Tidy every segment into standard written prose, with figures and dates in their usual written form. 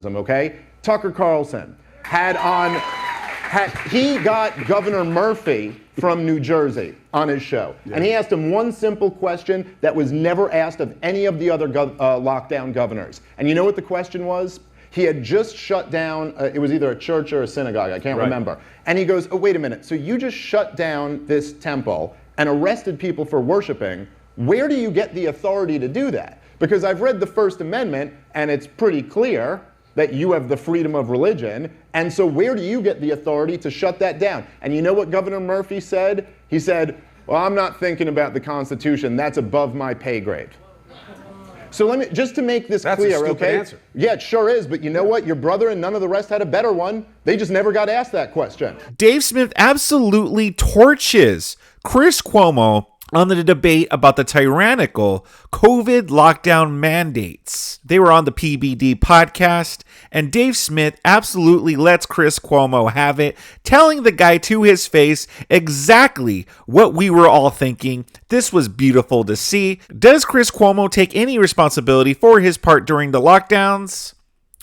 Okay? Tucker Carlson he got Governor Murphy from New Jersey on his show. Yeah. And he asked him one simple question that was never asked of any of the other lockdown governors. And you know what the question was? He had just shut down, it was either a church or a synagogue, I can't remember. And he goes, oh, wait a minute, so you just shut down this temple and arrested people for worshiping. Where do you get the authority to do that? Because I've read the First Amendment, and it's pretty clear that you have the freedom of religion, and so where do you get the authority to shut that down? And you know what Governor Murphy said? He said, well, I'm not thinking about the Constitution, that's above my pay grade. So let me, just to make this clear, okay? That's a stupid answer. Yeah, it sure is, but you know what? Your brother and none of the rest had a better one. They just never got asked that question. Dave Smith absolutely torches Chris Cuomo on the debate about the tyrannical COVID lockdown mandates. They were on the PBD podcast, and Dave Smith absolutely lets Chris Cuomo have it, telling the guy to his face exactly what we were all thinking. This was beautiful to see. Does Chris Cuomo take any responsibility for his part during the lockdowns?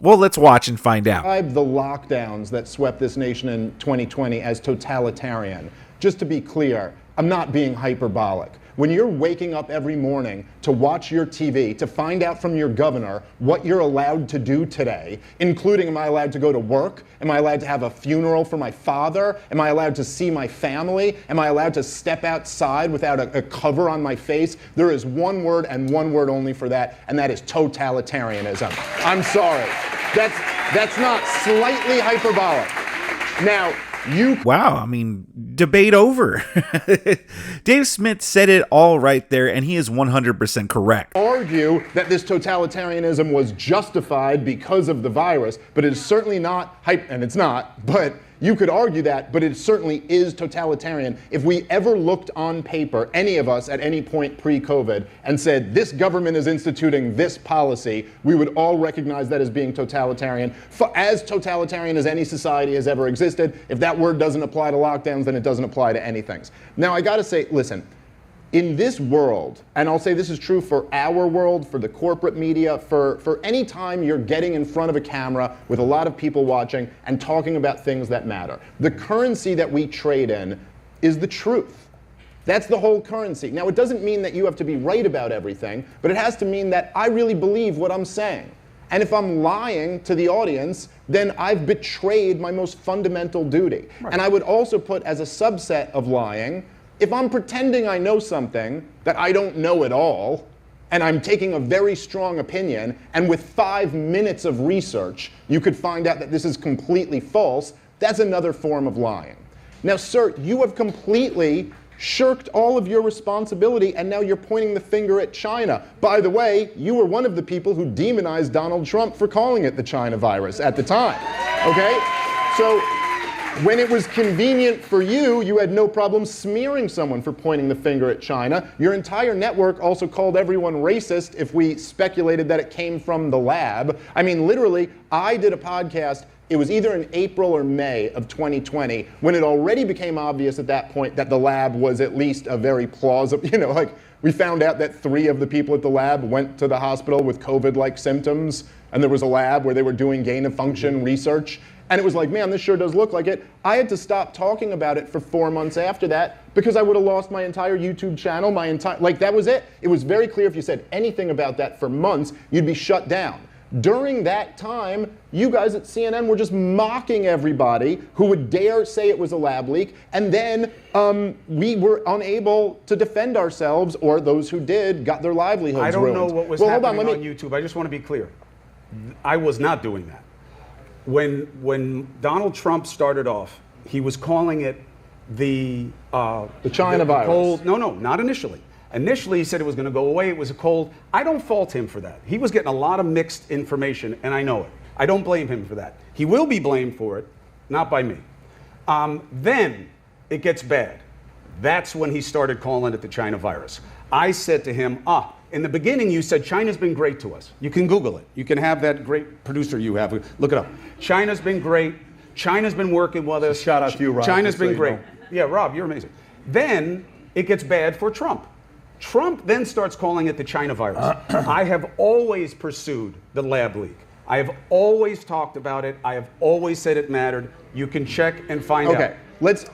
Well, let's watch and find out. The lockdowns that swept this nation in 2020 as totalitarian. Just to be clear, I'm not being hyperbolic. When you're waking up every morning to watch your TV, to find out from your governor what you're allowed to do today, including am I allowed to go to work? Am I allowed to have a funeral for my father? Am I allowed to see my family? Am I allowed to step outside without a cover on my face? There is one word and one word only for that, and that is totalitarianism. I'm sorry. That's not slightly hyperbolic. Now, Wow, I mean, debate over. Dave Smith said it all right there, and he is 100% correct. Argue that this totalitarianism was justified because of the virus, but it is certainly not, and it's not, but you could argue that, but it certainly is totalitarian. If we ever looked on paper, any of us at any point pre-COVID, and said this government is instituting this policy, we would all recognize that as being totalitarian, as totalitarian as any society has ever existed. If that word doesn't apply to lockdowns, then it doesn't apply to anything. Now, I gotta say, listen, in this world, and I'll say this is true for our world, for the corporate media, for any time you're getting in front of a camera with a lot of people watching and talking about things that matter, the currency that we trade in is the truth. That's the whole currency. Now, it doesn't mean that you have to be right about everything, but it has to mean that I really believe what I'm saying. And if I'm lying to the audience, then I've betrayed my most fundamental duty. Right. And I would also put as a subset of lying, if I'm pretending I know something that I don't know at all, and I'm taking a very strong opinion, and with 5 minutes of research, you could find out that this is completely false, that's another form of lying. Now, sir, you have completely shirked all of your responsibility, and now you're pointing the finger at China. By the way, you were one of the people who demonized Donald Trump for calling it the China virus at the time, okay? So, when it was convenient for you, you had no problem smearing someone for pointing the finger at China. Your entire network also called everyone racist if we speculated that it came from the lab. I mean, literally, I did a podcast, it was either in April or May of 2020, when it already became obvious at that point that the lab was at least a very plausible, we found out that 3 of the people at the lab went to the hospital with COVID-like symptoms, and there was a lab where they were doing gain-of-function research. And it was like, man, this sure does look like it. I had to stop talking about it for 4 months after that because I would have lost my entire YouTube channel, that was it. It was very clear if you said anything about that for months, you'd be shut down. During that time, you guys at CNN were just mocking everybody who would dare say it was a lab leak, and then we were unable to defend ourselves, or those who did got their livelihoods ruined. I don't know what was happening on YouTube. I just want to be clear. I was not doing that. When Donald Trump started off, he was calling it the China virus. Cold. No, not initially. Initially, he said it was going to go away. It was a cold. I don't fault him for that. He was getting a lot of mixed information, and I know it. I don't blame him for that. He will be blamed for it, not by me. Then it gets bad. That's when he started calling it the China virus. I said to him, in the beginning, you said China's been great to us. You can Google it. You can have that great producer you have. Look it up. China's been great. China's been working with us. Shout out to you, Rob. China's been great. Yeah, Rob, you're amazing. Then it gets bad for Trump. Trump then starts calling it the China virus. I have always pursued the lab leak. I have always talked about it. I have always said it mattered. You can check and find out. Okay.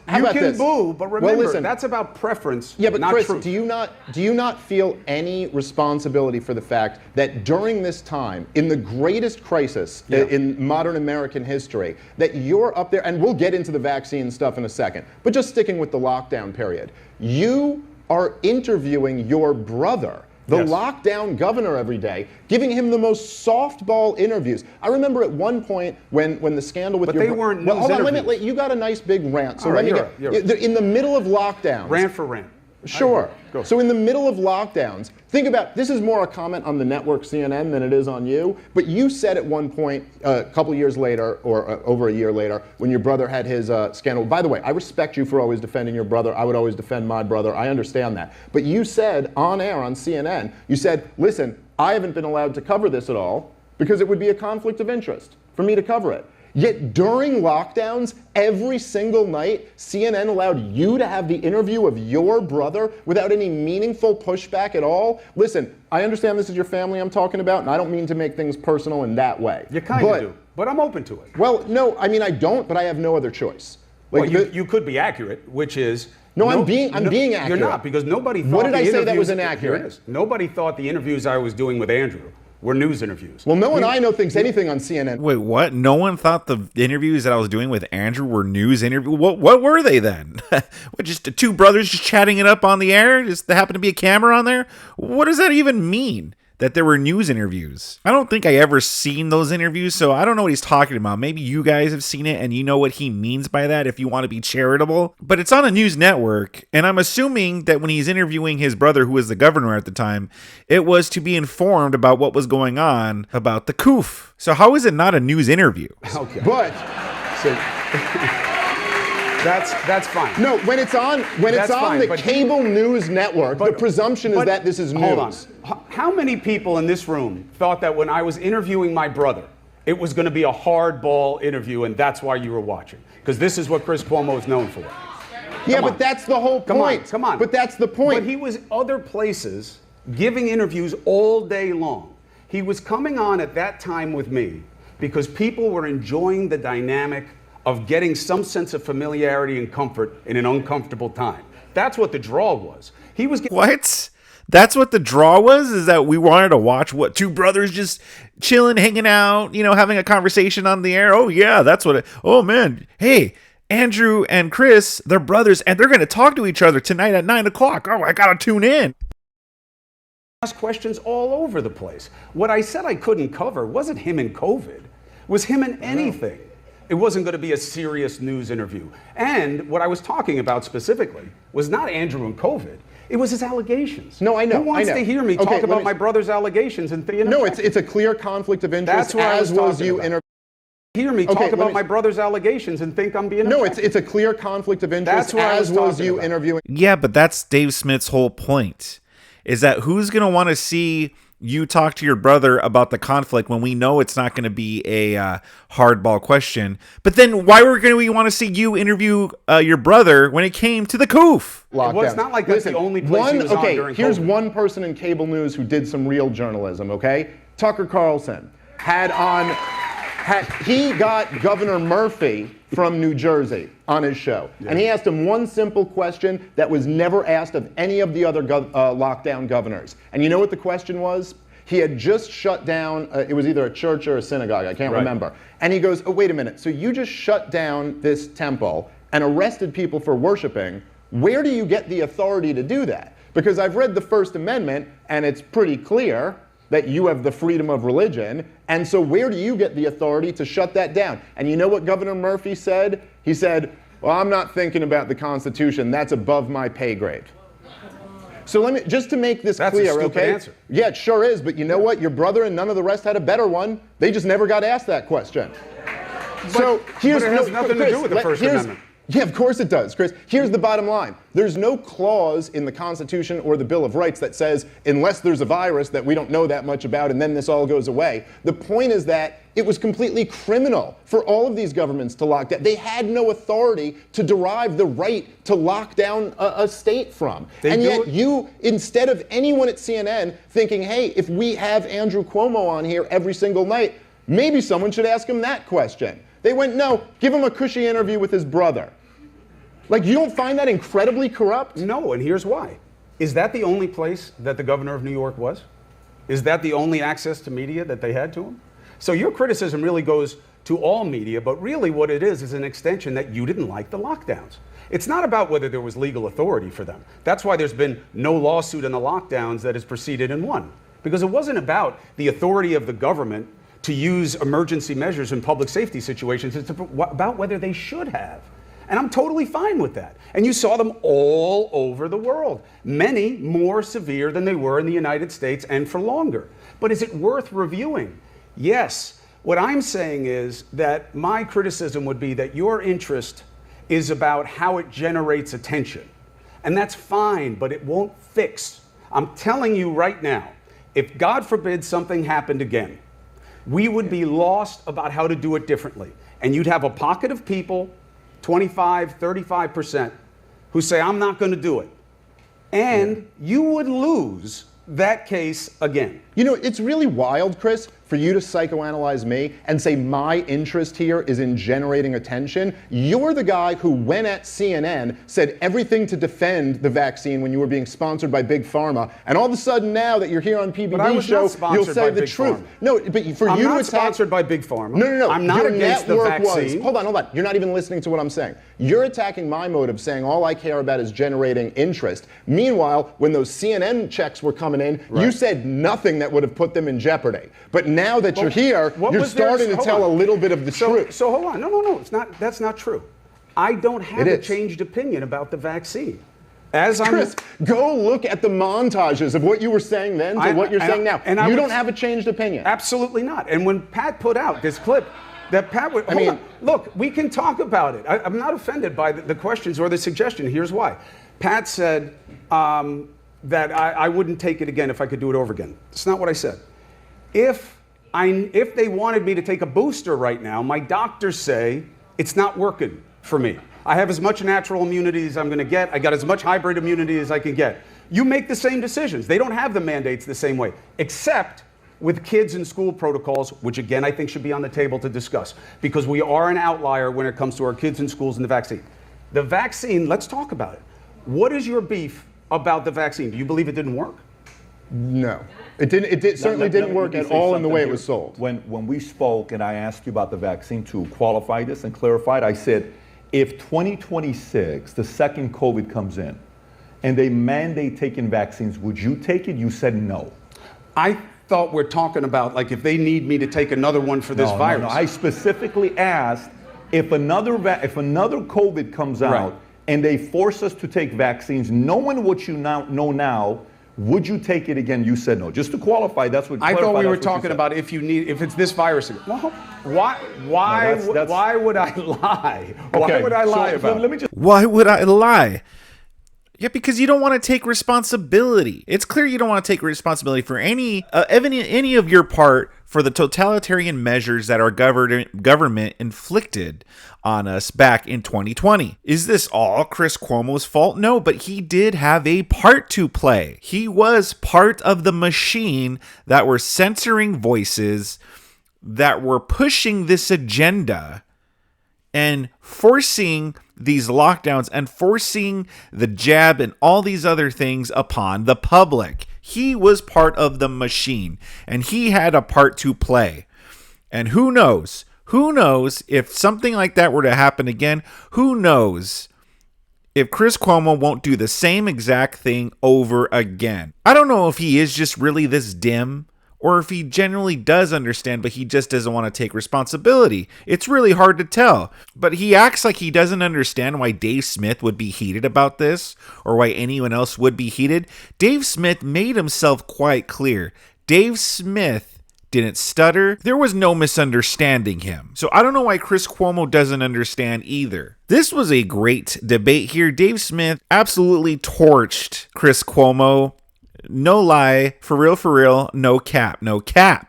How you about can this? boo, but remember, Well, listen, that's about preference, yeah, but not Chris, truth. do you not feel any responsibility for the fact that during this time, in the greatest crisis in modern American history, that you're up there, and we'll get into the vaccine stuff in a second, but just sticking with the lockdown period, you are interviewing your brother, the lockdown governor, every day, giving him the most softball interviews. I remember at one point when the scandal with But they weren't news hold on, interviews. you got a nice big rant. So All let me right, get in the middle of lockdowns. Rant for rant. Sure. Go. So in the middle of lockdowns, think about, this is more a comment on the network CNN than it is on you, but you said at one point, a couple years later, or over a year later, when your brother had his scandal. By the way, I respect you for always defending your brother. I would always defend my brother. I understand that. But you said on air on CNN, you said, listen, I haven't been allowed to cover this at all because it would be a conflict of interest for me to cover it. Yet during lockdowns, every single night, CNN allowed you to have the interview of your brother without any meaningful pushback at all. Listen, I understand this is your family I'm talking about, and I don't mean to make things personal in that way. You kind of do, but I'm open to it. Well, no, I mean, I don't, but I have no other choice. Like, well, you could be accurate, which is... No, I'm being accurate. You're not, because nobody thought What did I say that was inaccurate? Here it is. Nobody thought the interviews I was doing with Andrew were news interviews. Well, no one I know thinks anything on CNN. Wait, what? No one thought the interviews that I was doing with Andrew were news interviews? What were they then? What, just two brothers just chatting it up on the air? Just there happened to be a camera on there? What does that even mean? That there were news interviews? I don't think I ever seen those interviews, so I don't know what he's talking about. Maybe you guys have seen it and you know what he means by that if you want to be charitable. But it's on a news network, and I'm assuming that when he's interviewing his brother, who was the governor at the time, it was to be informed about what was going on about the COOF. So how is it not a news interview? Okay. But... So, that's fine. No, when it's on the cable news network, the presumption is that this is news. Hold on. How many people in this room thought that when I was interviewing my brother, it was going to be a hardball interview, and that's why you were watching? Because this is what Chris Cuomo is known for. Yeah, but that's the whole point. Come on. But that's the point. But he was other places giving interviews all day long. He was coming on at that time with me because people were enjoying the dynamic of getting some sense of familiarity and comfort in an uncomfortable time. That's what the draw was. He was What? That's what the draw was? Is that we wanted to watch what, two brothers just chilling, hanging out, having a conversation on the air? Oh yeah, that's what oh man. Hey, Andrew and Chris, they're brothers, and they're going to talk to each other tonight at 9:00. Oh, I got to tune in. Ask questions all over the place. What I said I couldn't cover wasn't him and COVID. It was him and anything. It wasn't going to be a serious news interview. And what I was talking about specifically was not Andrew and COVID. It was his allegations. No, I know. Who wants to hear me talk about my brother's allegations and think? No, it's a clear conflict of interest. That's what I was talking you about. Hear me talk about my brother's allegations and think I'm being No, it's a clear conflict of interest. That's what as was you about. interviewing. Yeah, but that's Dave Smith's whole point. Is that who's going to want to see you talk to your brother about the conflict when we know it's not going to be a hardball question? But then why we want to see you interview your brother when it came to the COOF? Well, it's not like that's the only place he was on during here's COVID. one person in cable news who did some real journalism, okay? Tucker Carlson he got Governor Murphy from New Jersey on his show. Yeah. And he asked him one simple question that was never asked of any of the other lockdown governors. And you know what the question was? He had just shut down, it was either a church or a synagogue, I can't remember. And he goes, oh, wait a minute, so you just shut down this temple and arrested people for worshiping. Where do you get the authority to do that? Because I've read the First Amendment, and it's pretty clear that you have the freedom of religion, and so where do you get the authority to shut that down? And you know what Governor Murphy said? He said, well, I'm not thinking about the Constitution. That's above my pay grade. So let me, just to make this clear, That's a stupid okay? answer. Yeah, it sure is, but you know what? Your brother and none of the rest had a better one. They just never got asked that question. But it has nothing to do with the First Amendment. Yeah, of course it does, Chris. Here's the bottom line. There's no clause in the Constitution or the Bill of Rights that says, unless there's a virus that we don't know that much about and then this all goes away. The point is that it was completely criminal for all of these governments to lock down. They had no authority to derive the right to lock down a state from. And yet you, instead of anyone at CNN thinking, hey, if we have Andrew Cuomo on here every single night, Maybe someone should ask him that question. They went, no, give him a cushy interview with his brother. Like, you don't find that incredibly corrupt? No, and here's why. Is that the only place that the governor of New York was? Is that the only access to media that they had to him? So your criticism really goes to all media, but really what it is an extension that you didn't like the lockdowns. It's not about whether there was legal authority for them. That's why there's been no lawsuit on the lockdowns that has proceeded and won. Because it wasn't about the authority of the government to use emergency measures in public safety situations. It's about whether they should have. And I'm totally fine with that. And you saw them all over the world, many more severe than they were in the United States and for longer. But is it worth reviewing? Yes. What I'm saying is that my criticism would be that your interest is about how it generates attention. And that's fine, but it won't fix. I'm telling you right now, if God forbid something happened again, we would be lost about how to do it differently. And you'd have a pocket of people, 25, 35%, who say, I'm not going to do it. And you would lose that case again. You know, it's really wild, Chris, for you to psychoanalyze me and say my interest here is in generating attention. You're the guy who, when at CNN, said everything to defend the vaccine when you were being sponsored by Big Pharma. And all of a sudden now that you're here on PBD show, you'll say the truth. No, but for I'm you to not attack... sponsored by Big Pharma. No. I'm not Your against the network vaccine. Hold on. You're not even listening to what I'm saying. You're attacking my motive, saying all I care about is generating interest. Meanwhile, when those CNN checks were coming in, you said nothing that would have put them in jeopardy. But now that you're here, you're starting to tell a little bit of the truth. So hold on. No. That's not true. I don't have a changed opinion about the vaccine. Chris, go look at the montages of what you were saying then to what you're saying now. And you don't have a changed opinion. Absolutely not. And when Pat put out this clip, that Pat would, look, we can talk about it. I'm not offended by the questions or the suggestion. Here's why. Pat said that I wouldn't take it again if I could do it over again. That's not what I said. If they wanted me to take a booster right now, my doctors say it's not working for me. I have as much natural immunity as I'm going to get. I got as much hybrid immunity as I can get. You make the same decisions. They don't have the mandates the same way, except with kids in school protocols, which again I think should be on the table to discuss, because we are an outlier when it comes to our kids in schools and the vaccine. The vaccine, let's talk about it. What is your beef about the vaccine? Do you believe it didn't work? No. It certainly didn't work at all in the way it was sold. When we spoke and I asked you about the vaccine to qualify this and clarify it, I said, if 2026, the second COVID comes in, and they mandate taking vaccines, would you take it? You said no. I thought we're talking about, like, if they need me to take another one for this virus. No. I specifically asked, if another COVID comes out and they force us to take vaccines, knowing what you know now, would you take it again? You said no. Just to qualify, that's what. I thought we were talking about if it's this virus again. Well, why would I lie? Why would I lie about it? Why would I lie? Yeah, because you don't want to take responsibility. It's clear you don't want to take responsibility for any of your part for the totalitarian measures that our government inflicted on us back in 2020. Is this all Chris Cuomo's fault? No, but he did have a part to play. He was part of the machine that were censoring voices, that were pushing this agenda and forcing these lockdowns and forcing the jab and all these other things upon the public. He was part of the machine and he had a part to play. And who knows if something like that were to happen again? Who knows if Chris Cuomo won't do the same exact thing over again? I don't know if he is just really this dim, or if he genuinely does understand, but he just doesn't want to take responsibility. It's really hard to tell. But he acts like he doesn't understand why Dave Smith would be heated about this, or why anyone else would be heated. Dave Smith made himself quite clear. Dave Smith didn't stutter. There was no misunderstanding him. So I don't know why Chris Cuomo doesn't understand either. This was a great debate here. Dave Smith absolutely torched Chris Cuomo. No lie, for real, no cap.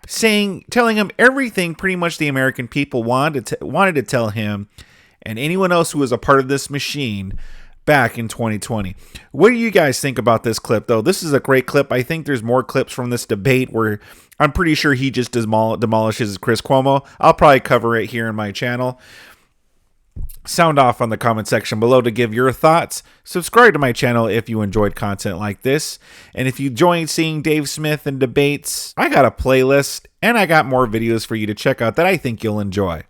Telling him everything pretty much the American people wanted to tell him, and anyone else who was a part of this machine back in 2020. What do you guys think about this clip, though? This is a great clip. I think there's more clips from this debate where I'm pretty sure he just demolishes Chris Cuomo. I'll probably cover it here in my channel. Sound off on the comment section below to give your thoughts. Subscribe to my channel if you enjoyed content like this. And if you enjoyed seeing Dave Smith and debates, I got a playlist and I got more videos for you to check out that I think you'll enjoy.